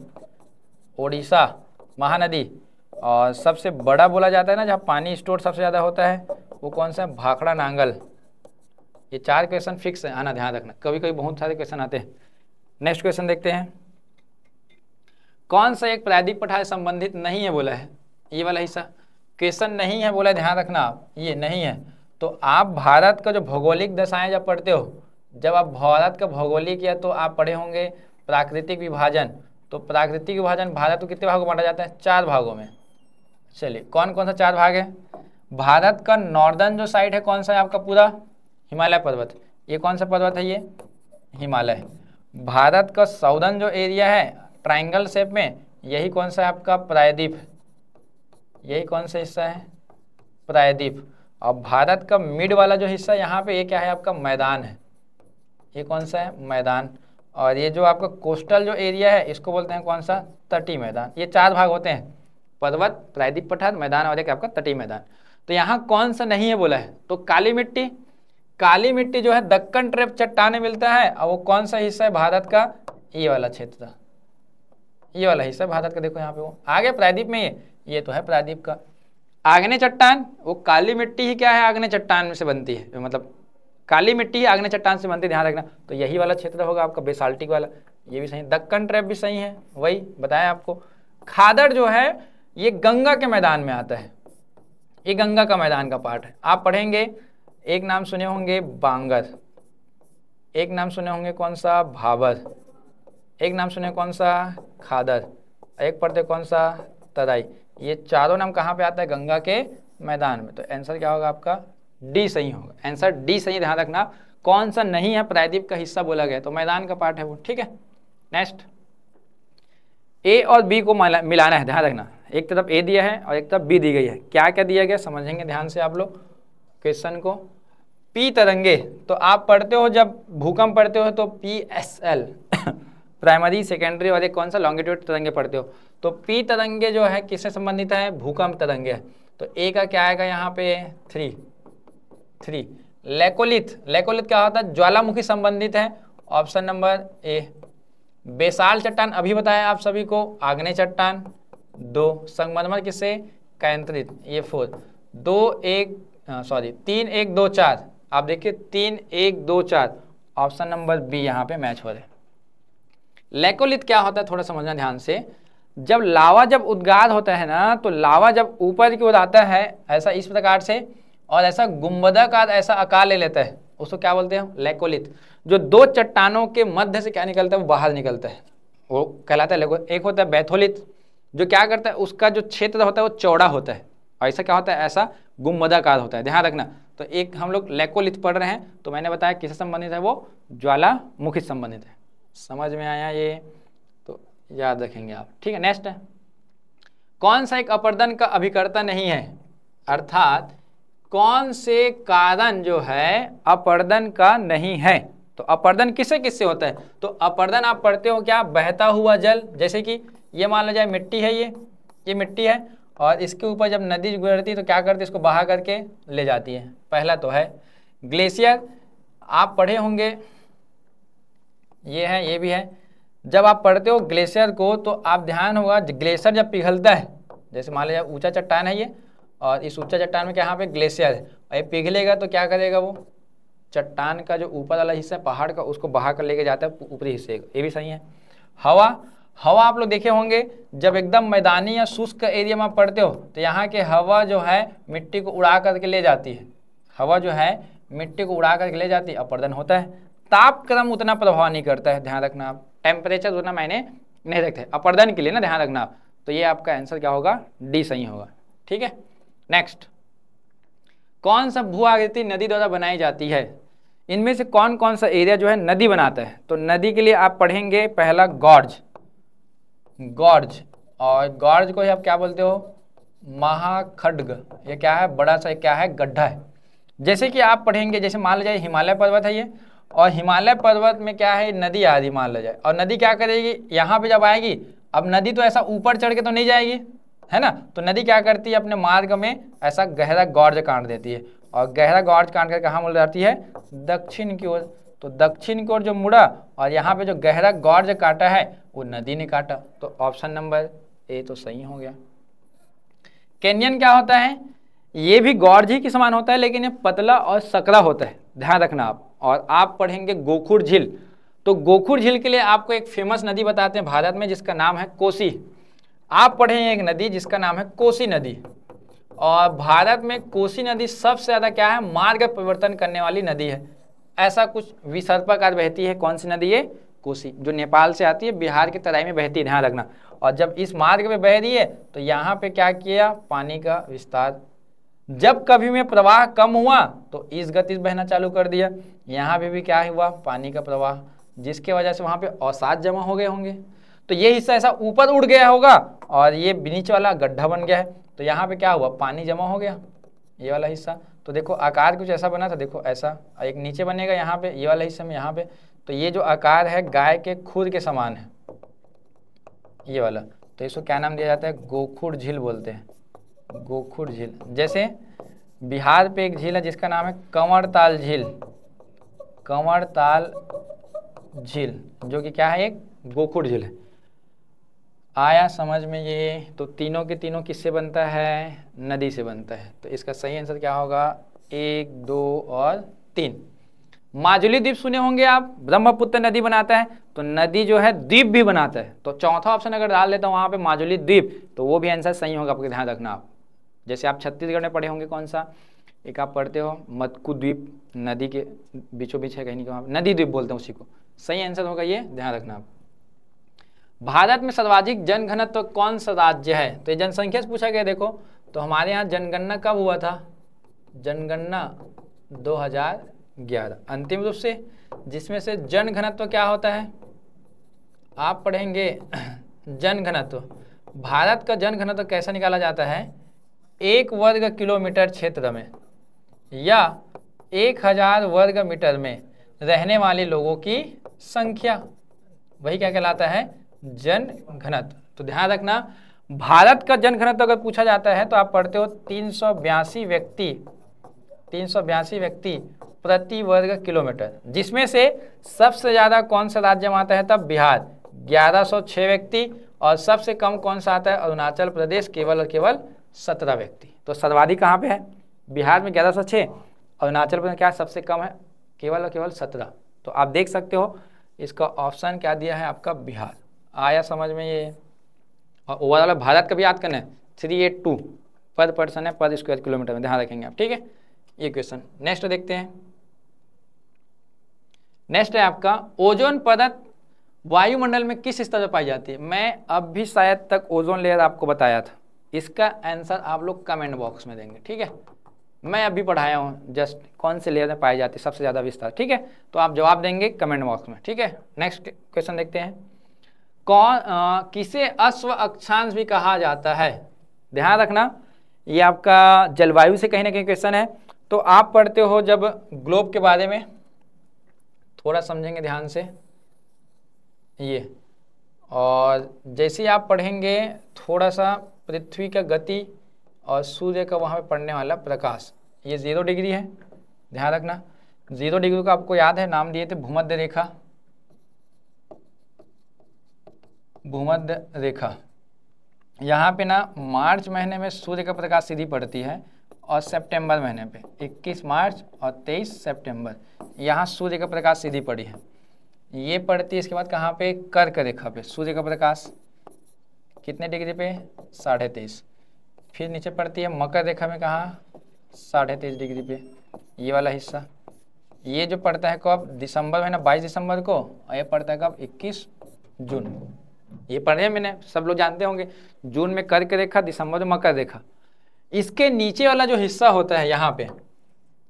ओडिशा, महानदी। और सबसे बड़ा बोला जाता है ना, जहाँ पानी स्टोर सबसे ज़्यादा होता है, वो कौन सा है, भाखड़ा नांगल। ये चार क्वेश्चन फिक्स है, आना ध्यान रखना, कभी कभी बहुत सारे क्वेश्चन आते हैं। नेक्स्ट क्वेश्चन देखते हैं। कौन सा एक प्रायद्वीप पठार संबंधित नहीं है बोला है, ये वाला हिस्सा क्वेश्चन नहीं है बोला है, ध्यान रखना आप, ये नहीं है। तो आप भारत का जो भौगोलिक दशाएं जब पढ़ते हो, जब आप भारत का भौगोलिक या तो आप पढ़े होंगे प्राकृतिक विभाजन। तो प्राकृतिक विभाजन भारत को कितने भागों में बांटा जाता है, 4 भागों में। चलिए कौन कौन सा 4 भाग है, भारत का नॉर्दर्न जो साइड है कौन सा है आपका, पूरा हिमालय पर्वत। ये कौन सा पर्वत है, ये हिमालय। भारत का साउदर्न जो एरिया है ट्रायंगल शेप में, यही कौन सा है आपका, प्रायद्वीप। यही कौन सा हिस्सा है, प्रायद्वीप। और भारत का मिड वाला जो हिस्सा यहाँ पे, ये क्या है आपका, मैदान है। ये कौन सा है, मैदान। और ये जो आपका कोस्टल जो एरिया है, इसको बोलते हैं कौन सा, तटीय मैदान। ये 4 भाग होते हैं, पर्वत, प्रायद्वीप पठार, मैदान और एक आपका तटीय मैदान। तो यहाँ कौन सा नहीं है बोला है, तो काली मिट्टी। काली मिट्टी जो है दक्कन ट्रेप चट्टाने मिलता है, और वो कौन सा हिस्सा है भारत का, ये वाला क्षेत्र, ये वाला हिस्सा भारत का। देखो यहाँ पे वो आगे प्रायद्वीप में, ये तो है प्रायद्वीप का। आग्नेय चट्टान, वो काली मिट्टी ही क्या है, आग्नेय चट्टान से बनती है, मतलब काली मिट्टी ही आग्नेय चट्टान से बनती है, ध्यान रखना। तो यही वाला क्षेत्र होगा आपका बेसाल्टिक वाला, ये भी सही। दक्कन ट्रैप भी सही है, वही बताया आपको। खादड़ जो है ये गंगा के मैदान में आता है, ये गंगा का मैदान का पार्ट है। आप पढ़ेंगे, एक नाम सुने होंगे बांगर, एक नाम सुने होंगे कौन सा, भाबर, एक नाम सुने कौन सा, खादर, एक पढ़ते कौन सा, तराई। ये चारों नाम कहाँ पे आता है, गंगा के मैदान में। तो आंसर क्या होगा आपका, डी सही होगा, आंसर डी सही। ध्यान रखना कौन सा नहीं है, प्रायद्वीप का हिस्सा बोला गया, तो मैदान का पार्ट है वो, ठीक है। नेक्स्ट, ए और बी को मिलाना है, ध्यान रखना। एक तरफ ए दिया है और एक तरफ बी दी गई है, क्या क्या दिया गया समझेंगे ध्यान से आप लोग क्वेश्चन को। पी तरंगे, तो आप पढ़ते हो जब भूकंप पढ़ते हो तो PSL प्राइमरी, सेकेंडरी, और एक कौन सा लॉन्गिट्यूड तरंगे पढ़ते हो। तो पी तरंगे जो है किससे संबंधित है, भूकंप तरंगे है। तो ए का क्या आएगा यहाँ पे, 3। लेकोलिथ, लेकोलिथ क्या होता है? ज्वालामुखी संबंधित है। Option number A. बेसाल चट्टान अभी बताया आप सभी को, आग्नेय चट्टान। 2 संगमरमर किससे? कैंतरित, ये 4। 3 1 2 4, आप देखिए 3 1 2 4, ऑप्शन नंबर बी यहाँ पे मैच हो रहे। लेकोलिथ क्या होता है थोड़ा समझना ध्यान से। जब लावा जब उद्गार होता है ना, तो लावा जब ऊपर की ओर आता है ऐसा इस प्रकार से, और ऐसा गुंबदाकार ऐसा आकार ले लेता है, उसको क्या बोलते हैं? लेकोलिथ। जो 2 चट्टानों के मध्य से क्या निकलता है? वो बाहर निकलता है, वो कहलाता है लेकोलिथ। एक होता है बैथोलिथ, जो क्या करता है, उसका जो क्षेत्र होता है वो चौड़ा होता है, और ऐसा क्या होता है? ऐसा गुंबदाकार होता है, ध्यान रखना। तो एक हम लोग लेकोलिथ पढ़ रहे हैं, तो मैंने बताया किससे संबंधित है? वो ज्वालामुखी से संबंधित है। समझ में आया ये? तो याद रखेंगे आप, ठीक है। नेक्स्ट है, कौन सा एक अपर्दन का अभिकर्ता नहीं है? अर्थात कौन से कारण जो है अपर्दन का नहीं है? तो अपर्दन किससे किससे होता है? तो अपर्दन आप पढ़ते हो क्या? बहता हुआ जल, जैसे कि ये मान लो जाए मिट्टी है, ये मिट्टी है, और इसके ऊपर जब नदी गुजरती है तो क्या करती है? इसको बहा करके ले जाती है। पहला तो है ग्लेशियर, आप पढ़े होंगे, ये है, ये भी है। जब आप पढ़ते हो ग्लेशियर को तो आप ध्यान होगा, ग्लेशियर जब पिघलता है, जैसे मान लीजिए ऊंचा चट्टान है ये, और इस ऊंचा चट्टान में क्या यहाँ पे ग्लेशियर है, और ये पिघलेगा तो क्या करेगा? वो चट्टान का जो ऊपर वाला हिस्सा है पहाड़ का, उसको बहा कर लेके जाता है ऊपरी हिस्से को, ये भी सही है। हवा, हवा आप लोग देखे होंगे, जब एकदम मैदानी या शुष्क एरिया में आप पढ़ते हो तो यहाँ के हवा जो है मिट्टी को उड़ा करके ले जाती है, हवा जो है मिट्टी को उड़ा करके ले जाती है, अपर्दन होता है। तापक्रम उतना प्रभाव नहीं करता है, ध्यान रखना आप, टेम्परेचर उतना मायने नहीं रखते अपर्दन के लिए ना, ध्यान रखना आप। तो ये आपका आंसर क्या होगा? डी सही होगा, ठीक है। नेक्स्ट, कौन सा भू आकृति नदी द्वारा बनाई जाती है? इनमें से कौन कौन सा एरिया जो है नदी बनाता है? तो नदी के लिए आप पढ़ेंगे पहला गॉर्ज, गॉर्ज, और गॉर्ज को ही आप क्या बोलते हो? महाखड्ग। ये क्या है? बड़ा सा क्या है? गड्ढा है। जैसे कि आप पढ़ेंगे, जैसे मान लो जाए हिमालय पर्वत है ये, और हिमालय पर्वत में क्या है? नदी आ रही मान लो जाए, और नदी क्या करेगी? यहाँ पे जब आएगी, अब नदी तो ऐसा ऊपर चढ़ के तो नहीं जाएगी, है ना, तो नदी क्या करती है? अपने मार्ग में ऐसा गहरा गॉर्ज काट देती है, और गहरा गॉर्ज काट कर कहाँ मुड़ जाती है? दक्षिण की ओर। तो दक्षिण की ओर जो मुड़ा, और यहाँ पे जो गहरा गॉर्ज काटा है वो नदी ने काटा, तो ऑप्शन नंबर ए तो सही हो गया। कैनियन क्या होता है? ये भी गॉर्ज ही के समान होता है, लेकिन ये पतला और सकरा होता है, ध्यान रखना आप। और आप पढ़ेंगे गोखुर झील, तो गोखुर झील के लिए आपको एक फेमस नदी बताते हैं भारत में, जिसका नाम है कोसी। आप पढ़ेंगे एक नदी जिसका नाम है कोसी नदी, और भारत में कोसी नदी सबसे ज़्यादा क्या है? मार्ग परिवर्तन करने वाली नदी है। ऐसा कुछ विसर्पाकार बहती है, कौन सी नदी है? कोसी, जो नेपाल से आती है, बिहार की तराई में बहती है, ध्यान रखना। और जब इस मार्ग पे बह रही है तो यहाँ पे क्या किया? पानी का विस्तार। जब कभी में प्रवाह कम हुआ तो इस गति से बहना चालू कर दिया, यहाँ पे भी क्या हुआ? पानी का प्रवाह, जिसके वजह से वहाँ पे अवसाद जमा हो गए होंगे, तो ये हिस्सा ऐसा ऊपर उड़ गया होगा, और ये नीचे वाला गड्ढा बन गया है, तो यहाँ पे क्या हुआ? पानी जमा हो गया, ये वाला हिस्सा। तो देखो आकार कुछ ऐसा बना था, देखो ऐसा एक नीचे बनेगा यहाँ पे, ये वाला हिस्सा में यहाँ पे, तो ये जो आकार है गाय के खुर के समान है, ये वाला, तो इसको क्या नाम दिया जाता है? गोखुर झील बोलते हैं, गोखुर झील। जैसे बिहार पे एक झील है जिसका नाम है कंवरताल झील, कंवरताल झील, जो कि क्या है? एक गोखुर झील है। आया समझ में ये? तो तीनों के तीनों किससे बनता है? नदी से बनता है। तो इसका सही आंसर क्या होगा? 1 2 और 3। माजुली द्वीप सुने होंगे आप, ब्रह्मपुत्र नदी बनाता है, तो नदी जो है द्वीप भी बनाता है, तो चौथा ऑप्शन अगर डाल देता हूँ वहाँ पे माजुली द्वीप, तो वो भी आंसर सही होगा, आपको ध्यान रखना आप। जैसे आप छत्तीसगढ़ में पढ़े होंगे, कौन सा एक आप पढ़ते हो? मटकू द्वीप, नदी के बीचों बीच है कहीं नहीं, वहाँ नदी द्वीप बोलते हैं उसी को, सही आंसर होगा ये, ध्यान रखना आप। भारत में सर्वाधिक जनघनत्व तो कौन सा राज्य है? तो ये जनसंख्या से पूछा गया। देखो तो हमारे यहाँ जनगणना कब हुआ था? जनगणना 2011 अंतिम रूप से, जिसमें से जनघनत्व क्या होता है? आप पढ़ेंगे जनघनत्व। भारत का जनघनत्व कैसा निकाला जाता है? 1 वर्ग किलोमीटर क्षेत्र में या 1000 वर्ग मीटर में रहने वाले लोगों की संख्या, वही क्या कहलाता है? जन घनत्व। तो ध्यान रखना, भारत का जन घनत्व अगर पूछा जाता है तो आप पढ़ते हो 382 व्यक्ति 382 व्यक्ति प्रति वर्ग किलोमीटर, जिसमें से सबसे ज़्यादा कौन सा राज्य में आता है तब बिहार 1106 व्यक्ति, और सबसे कम कौन सा आता है अरुणाचल प्रदेश केवल और केवल 17 व्यक्ति। तो सर्वाधिक कहाँ पे है? बिहार में 1106, अरुणाचल प्रदेश क्या सबसे कम है? केवल और केवल 17। तो आप देख सकते हो इसका ऑप्शन क्या दिया है आपका बिहार। आया समझ में ये? और ओवरऑल भारत का भी याद करना है 382 पर पर्सन है पर स्क्वायर किलोमीटर में, ध्यान रखेंगे आप, ठीक है। ये क्वेश्चन नेक्स्ट देखते हैं। नेक्स्ट है आपका ओजोन परत वायुमंडल में किस स्तर पर पाई जाती है? मैं अब भी शायद तक ओजोन लेयर आपको बताया था, इसका आंसर आप लोग कमेंट बॉक्स में देंगे, ठीक है। मैं अभी पढ़ाया हूँ जस्ट कौन से लेयर में पाई जाती है सबसे ज़्यादा विस्तार, ठीक है। तो आप जवाब देंगे कमेंट बॉक्स में, ठीक है। नेक्स्ट क्वेश्चन देखते हैं। किसे अश्व अक्षांश भी कहा जाता है? ध्यान रखना ये आपका जलवायु से कहीं ना कहीं क्वेश्चन है। तो आप पढ़ते हो जब ग्लोब के बारे में, थोड़ा समझेंगे ध्यान से ये, और जैसे ही आप पढ़ेंगे थोड़ा सा पृथ्वी का गति और सूर्य का वहाँ पे पड़ने वाला प्रकाश, ये 0 डिग्री है, ध्यान रखना। 0 डिग्री को आपको याद है नाम दिए थे भूमध्य रेखा, भूमध्य रेखा। यहाँ पे ना मार्च महीने में सूर्य का प्रकाश सीधी पड़ती है, और सितंबर महीने पे 21 मार्च और 23 सितंबर यहाँ सूर्य का प्रकाश सीधी पड़ी है, ये पड़ती है। इसके बाद कहाँ पे? कर्क रेखा पे सूर्य का प्रकाश कितने डिग्री पे? 23.5। फिर नीचे पड़ती है मकर रेखा में, कहाँ? 23.5 डिग्री पे, ये वाला हिस्सा। ये जो पड़ता है कब? दिसंबर महीना 22 दिसंबर को, और ये पड़ता है कब? 21 जून को। ये पढ़े मैंने, सब लोग जानते होंगे। जून में कर्क रेखा, दिसंबर में मकर रेखा। इसके नीचे वाला जो हिस्सा होता है यहाँ पे,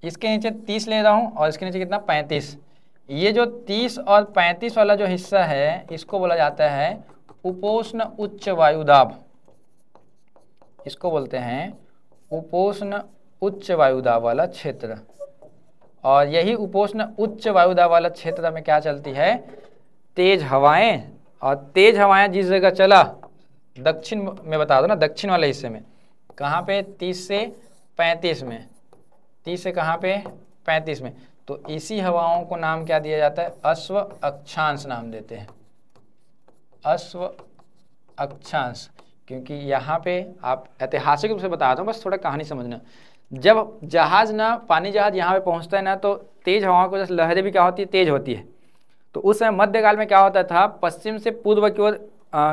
इसके नीचे 30 ले रहा हूँ और इसके नीचे कितना? 35। ये जो 30 और 35 वाला जो हिस्सा है इसको बोला जाता है उपोष्ण उच्च वायुदाब। इसको बोलते हैं उपोष्ण उच्च वायुदाब वाला क्षेत्र। और यही उपोष्ण उच्च वायुदाब वाला क्षेत्र में क्या चलती है? तेज हवाएं। और तेज हवाएं जिस जगह चला, दक्षिण में बता दो ना, दक्षिण वाले हिस्से में, कहाँ पे? 30 से 35 में। 30 से कहाँ पे? 35 में। तो इसी हवाओं को नाम क्या दिया जाता है? अश्व अक्षांश नाम देते हैं, अश्व अक्षांश। क्योंकि यहाँ पे आप ऐतिहासिक रूप से बता दो, बस थोड़ा कहानी समझना। जब जहाज ना, पानी जहाज यहाँ पे पहुँचता है ना, तो तेज हवाओं की वजह से लहरें भी क्या होती है? तेज होती है। तो उस समय मध्यकाल में क्या होता था? पश्चिम से पूर्व की ओर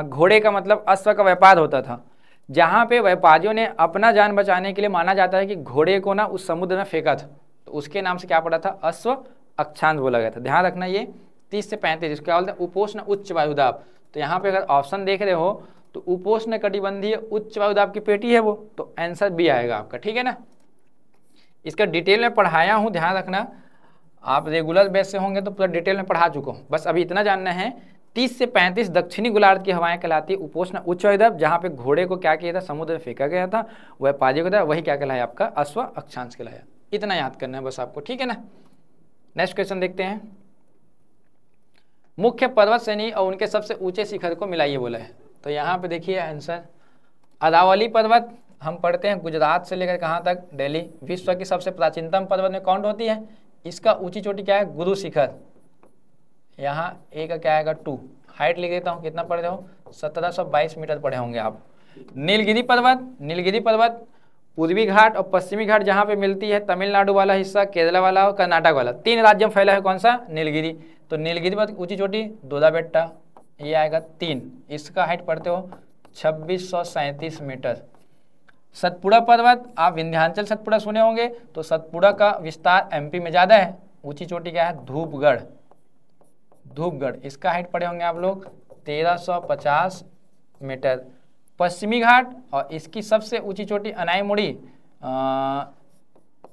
घोड़े का मतलब अश्व का व्यापार होता था, जहाँ पे व्यापारियों ने अपना जान बचाने के लिए, माना जाता है कि घोड़े को ना उस समुद्र में फेंका था, तो उसके नाम से क्या पड़ा था? अश्व अक्षांश बोला गया था। ध्यान रखना ये 30 से 35 इसको क्या बोलते हैं? उपोष्ण उच्च वायुदाब। तो यहाँ पे अगर ऑप्शन देख रहे हो तो उपोष्ण कटिबंधीय उच्च वायुदाब की पेटी है वो, तो आंसर बी आएगा आपका, ठीक है ना। इसका डिटेल में पढ़ाया हूँ, ध्यान रखना। आप रेगुलर बेस से होंगे तो पूरा डिटेल में पढ़ा चुका हूँ, बस अभी इतना जानना है। 30 से 35 दक्षिणी गोलार्ध की हवाएं कहलाती है उपोष्ण उच्च वायुदाब, जहाँ पे घोड़े को क्या किया था? समुद्र में फेंका गया था, व्यापारियों को था, वही क्या कहलाया? आपका अश्व अक्षांश कहलाया। इतना याद करना है बस आपको, ठीक है ना। नेक्स्ट क्वेश्चन देखते हैं। मुख्य पर्वत श्रेणी और उनके सबसे ऊंचे शिखर को मिलाइए बोला है। तो यहाँ पे देखिए आंसर, अरावली पर्वत हम पढ़ते हैं गुजरात से लेकर कहाँ तक? दिल्ली। विश्व की सबसे प्राचीनतम पर्वत में काउंट होती है। इसका ऊंची चोटी क्या है? गुरु शिखर। यहाँ ए का क्या आएगा? 2। हाइट लिख देता हूँ, कितना पढ़े हो? 1722 मीटर पढ़े होंगे आप। नीलगिरी पर्वत, नीलगिरी पर्वत पूर्वी घाट और पश्चिमी घाट जहाँ पे मिलती है, तमिलनाडु वाला हिस्सा, केरला वाला और कर्नाटक वाला, 3 राज्यों में फैला है कौन सा? नीलगिरी। तो नीलगिरी पर्वत ऊंची चोटी दोदाबेट्टा, ये आएगा 3। इसका हाइट पढ़ते हो 2637 मीटर। सतपुड़ा पर्वत, आप विंध्याचल सतपुड़ा सुने होंगे, तो सतपुड़ा का विस्तार एमपी में ज़्यादा है। ऊंची चोटी क्या है? धूपगढ़, धूपगढ़। इसका हाइट पढ़े होंगे आप लोग 1350 मीटर। पश्चिमी घाट और इसकी सबसे ऊंची चोटी अनाईमुड़ी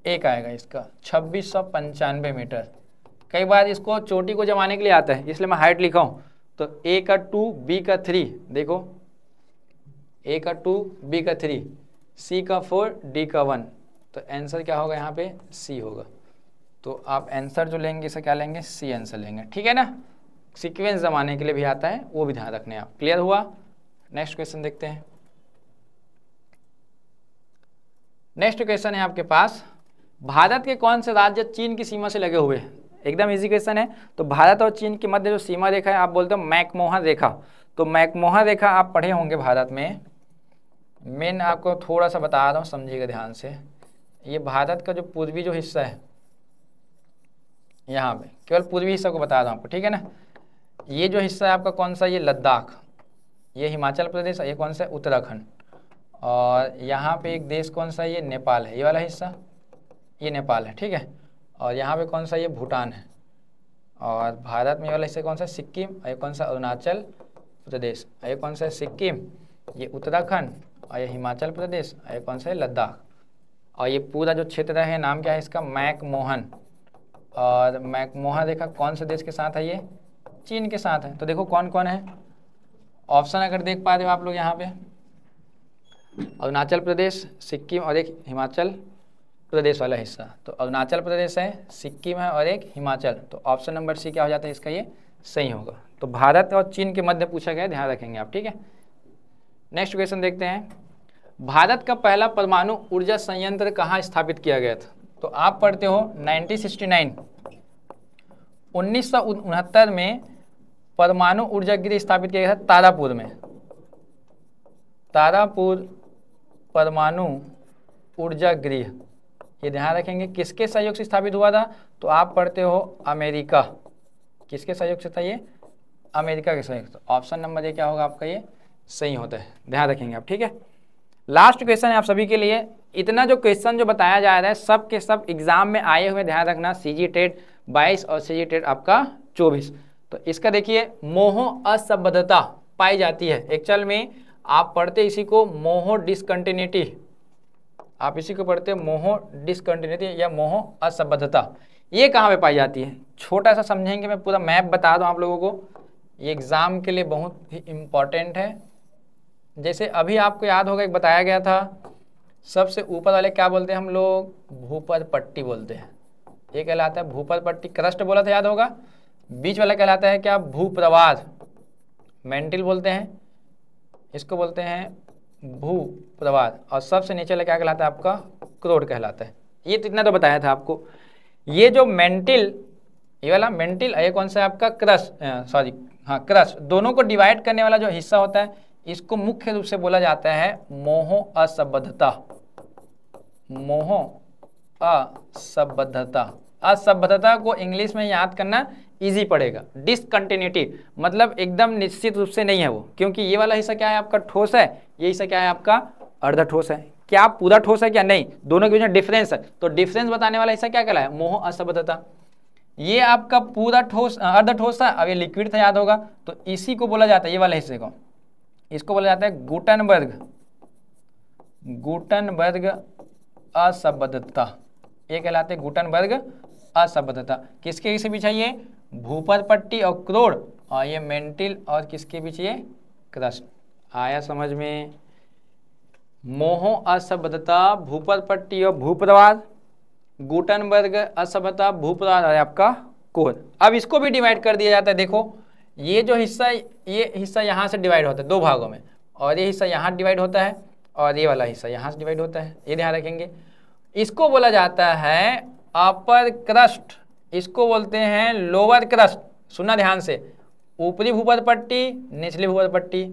एक आएगा इसका 2695 मीटर। कई बार इसको चोटी को जमाने के लिए आता है, इसलिए मैं हाइट लिखा हूँ। तो ए का 2, बी का 3, देखो ए का 2, बी का 3, सी का 4, डी का 1। तो आंसर क्या होगा यहाँ पे? सी होगा। तो आप आंसर जो लेंगे इसे क्या लेंगे? सी आंसर लेंगे, ठीक है ना। सीक्वेंस जमाने के लिए भी आता है, वो भी ध्यान रखने आप। क्लियर हुआ? नेक्स्ट क्वेश्चन देखते हैं। नेक्स्ट क्वेश्चन है आपके पास, भारत के कौन से राज्य चीन की सीमा से लगे हुए हैं? एकदम इजी क्वेश्चन है। तो भारत और चीन के मध्य जो सीमा रेखा है आप बोलते हो मैकमोहन रेखा। तो मैकमोहन रेखा आप पढ़े होंगे भारत में। मैं आपको थोड़ा सा बता रहा हूँ, समझिएगा ध्यान से। ये भारत का जो पूर्वी जो हिस्सा है, यहाँ पे केवल पूर्वी हिस्सा को बता रहा हूँ आपको, ठीक है ना। ये जो हिस्सा है आपका कौन सा, ये लद्दाख, ये हिमाचल प्रदेश, ये कौन सा है, उत्तराखंड। और यहाँ पे एक देश कौन सा है, ये नेपाल है। ये वाला हिस्सा ये नेपाल है, ठीक है। और यहाँ पे कौन सा, ये भूटान है। और भारत में ये वाला हिस्सा कौन सा, सिक्किम। और ये कौन सा, अरुणाचल प्रदेश। और ये कौन सा है, सिक्किम। ये उत्तराखंड। और ये हिमाचल प्रदेश। और ये कौन सा है, लद्दाख। और ये पूरा जो क्षेत्र है नाम क्या है इसका, मैकमोहन। और मैकमोहन रेखा कौन से देश के साथ है, ये चीन के साथ है। तो देखो कौन कौन है ऑप्शन, अगर देख पा रहे हो आप लोग यहाँ पे, अरुणाचल प्रदेश, सिक्किम और एक हिमाचल प्रदेश वाला हिस्सा। तो अरुणाचल प्रदेश है, सिक्किम है और एक हिमाचल। तो ऑप्शन नंबर सी क्या हो जाता है इसका, ये सही होगा। तो भारत और चीन के मध्य पूछा गया, ध्यान रखेंगे आप, ठीक है। नेक्स्ट क्वेश्चन देखते हैं। भारत का पहला परमाणु ऊर्जा संयंत्र कहाँ स्थापित किया गया था? तो आप पढ़ते हो 1969 में परमाणु ऊर्जा गृह स्थापित किया गया था तारापुर में। तारापुर परमाणु ऊर्जा गृह, ये ध्यान रखेंगे। किसके सहयोग से स्थापित हुआ था? तो आप पढ़ते हो अमेरिका। किसके सहयोग से था ये? अमेरिका के सहयोग से। ऑप्शन नंबर ए क्या होगा आपका, ये सही होता है, ध्यान रखेंगे आप, ठीक है। लास्ट क्वेश्चन है आप सभी के लिए। इतना जो क्वेश्चन जो बताया जा रहा है सब के सब एग्जाम में आए हुए, ध्यान रखना। सीजी टेट 22 और सीजी टेट आपका 24। तो इसका देखिए, मोह असंबद्धता पाई जाती है। एक्चुअल में आप पढ़ते इसी को मोह डिसकंटिन्यूटी, आप इसी को पढ़ते हैं मोह डिसकंटिन्यूटी या मोह असंबद्धता। ये कहाँ पे पाई जाती है? छोटा सा समझेंगे, मैं पूरा मैप बता दूँ आप लोगों को। ये एग्जाम के लिए बहुत ही इम्पॉर्टेंट है। जैसे अभी आपको याद होगा, एक बताया गया था, सबसे ऊपर वाले क्या बोलते हैं हम लोग? भूपर पट्टी बोलते हैं। ये कहलाता है भूपर पट्टी, क्रस्ट बोला था, याद होगा। बीच वाला कहलाता है क्या? भूप्रवाद, मेंटिल बोलते हैं, इसको बोलते हैं भूप्रवाद। और सबसे नीचे वाला क्या कहलाता है आपका? क्रोड कहलाता है। ये इतना तो बताया था आपको। ये जो मेंटिल, ये वाला मेंटिल, ये कौन सा है आपका? क्रस्ट, सॉरी हाँ क्रस्ट। दोनों को डिवाइड करने वाला जो हिस्सा होता है इसको मुख्य रूप से बोला जाता है मोह असंबद्धता। मोह असंबद्धता। असंबद्धता को इंग्लिश में याद करना इजी पड़ेगा। डिसकंटिन्यूटी मतलब एकदम निश्चित रूप से नहीं है वो, क्योंकि ये वाला हिस्सा क्या है आपका? ठोस है। ये हिस्सा क्या है आपका? अर्ध ठोस है। क्या पूरा ठोस है क्या? नहीं, दोनों के बीच में डिफरेंस है। तो डिफरेंस बताने वाला हिस्सा क्या कहलाया? मोह असंबद्धता। ये आपका पूरा ठोस, अर्ध ठोस था, अब ये लिक्विड था, याद होगा। तो इसी को बोला जाता है, ये वाले हिस्से को, इसको बोला जाता है गुटनबर्ग। गुटनबर्ग असंबद्धता, ये कहलाते हैं गुटनबर्ग असंबद्धता। किसके बीच है ये? भूपर पट्टी और क्रोड, और ये मेंटिल और किसके बीच? ये क्रस्ट। आया समझ में? मोह असंबद्धता, भूपर पट्टी और भूप्रवाद, गुटनबर्ग असंबद्धता, भूप्रवाद और आपका कोर। अब इसको भी डिवाइड कर दिया जाता है। देखो ये जो हिस्सा, ये हिस्सा यहाँ से डिवाइड होता है दो भागों में, और ये हिस्सा यहाँ डिवाइड होता है, और ये वाला हिस्सा यहाँ से डिवाइड होता है। ये ध्यान रखेंगे। इसको बोला जाता है अपर क्रस्ट, इसको बोलते हैं लोअर क्रस्ट। सुनना ध्यान से, ऊपरी भूपर पट्टी, निचली भूपर पट्टी।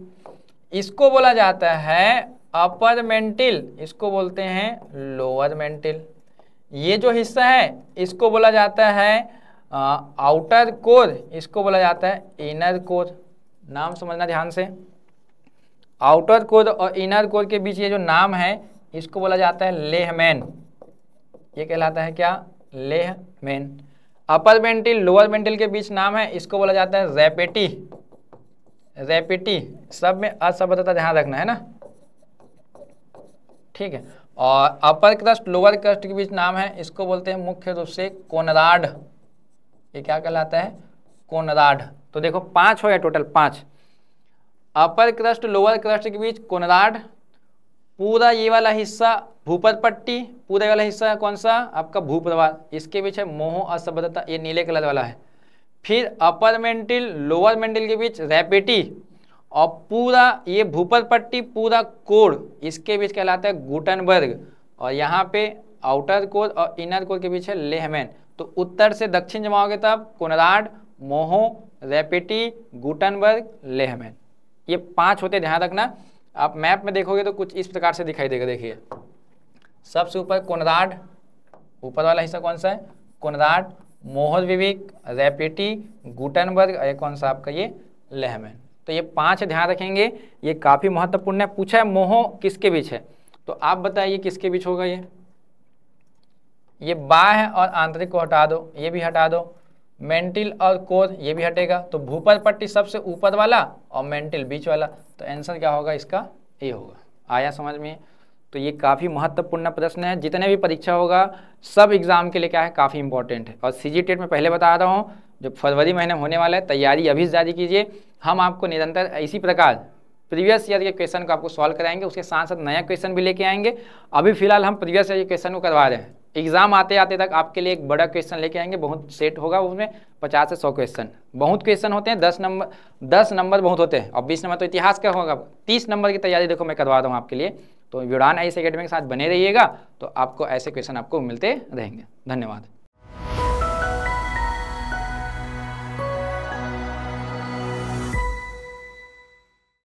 इसको बोला जाता है अपर मेंटिल, इसको बोलते हैं लोअर मेंटिल। ये जो हिस्सा है इसको बोला जाता है आउटर कोर, इसको बोला जाता है इनर कोर। नाम समझना ध्यान से। आउटर कोर और इनर कोर के बीच ये जो नाम है इसको बोला जाता है लेहमैन। ये कहलाता है क्या? लेहमैन। अपर मेंटिल लोअर मेंटिल के बीच नाम है, इसको बोला जाता है रैपेटी। रैपेटी। सब में असंबद्धता ध्यान रखना है ना, ठीक है। और अपर क्रस्ट लोअर क्रस्ट के बीच नाम है, इसको बोलते हैं मुख्य रूप से कोनराड। ये क्या कहलाता है? कोनराड। तो देखो 5 हो या टोटल 5। अपर क्रस्ट लोअर क्रस्ट के बीच कोनराड, पूरा ये वाला हिस्सा भूपर पट्टी, पूरा वाला हिस्सा कौन सा? आपका भूप्रवाद। इसके बीच है मोह असंबद्धता, ये नीले कलर वाला है। फिर अपर मेंटिल लोअर मेंटिल के बीच रैपेटी, और पूरा ये भूपर पट्टी पूरा कोड, इसके बीच कहलाता है गुटनबर्ग। और यहाँ पे आउटर कोर और इनर कोर के बीच है लेहमैन। तो उत्तर से दक्षिण जमाओगे तब कोनराड, मोहो, रैपिटी, गुटनबर्ग, लेहमैन। ये 5 होते, ध्यान रखना। आप मैप में देखोगे तो कुछ इस प्रकार से दिखाई देगा। देखिए सबसे ऊपर कोनराड, ऊपर वाला हिस्सा कौन सा है, कोनराड, मोहोविविक, रैपिटी, गुटनबर्ग और कौन सा आपका ये लेहमैन। तो ये 5 ध्यान रखेंगे, ये काफ़ी महत्वपूर्ण है। पूछा है मोहो किसके बीच है, तो आप बताइए किसके बीच होगा। ये बाह्य और आंतरिक को हटा दो, ये भी हटा दो। मेंटिल और कोर ये भी हटेगा। तो भूपर पट्टी सबसे ऊपर वाला और मेंटिल बीच वाला। तो आंसर क्या होगा इसका, ए होगा। आया समझ में। तो ये काफ़ी महत्वपूर्ण प्रश्न है। जितने भी परीक्षा होगा सब एग्जाम के लिए क्या है, काफ़ी इंपॉर्टेंट है। और CGTET में पहले बता रहा हूँ जो फरवरी महीने में होने वाला है, तैयारी अभी जारी कीजिए। हम आपको निरंतर इसी प्रकार प्रीवियस ईयर के क्वेश्चन को आपको सॉल्व कराएंगे, उसके साथ साथ नया क्वेश्चन भी लेके आएंगे। अभी फिलहाल हम प्रीवियस ईयर के क्वेश्चन को करवा रहे हैं। एग्जाम आते आते तक आपके लिए एक बड़ा क्वेश्चन लेके आएंगे, बहुत सेट होगा, उसमें 50 से 100 क्वेश्चन। बहुत क्वेश्चन होते हैं, 10 नंबर बहुत होते हैं, और 20 नंबर तो इतिहास का होगा। 30 नंबर की तैयारी देखो मैं करवा रहा हूँ आपके लिए। तो उड़ान IAS एकेडमी के साथ बने रहिएगा, तो आपको ऐसे क्वेश्चन आपको मिलते रहेंगे। धन्यवाद।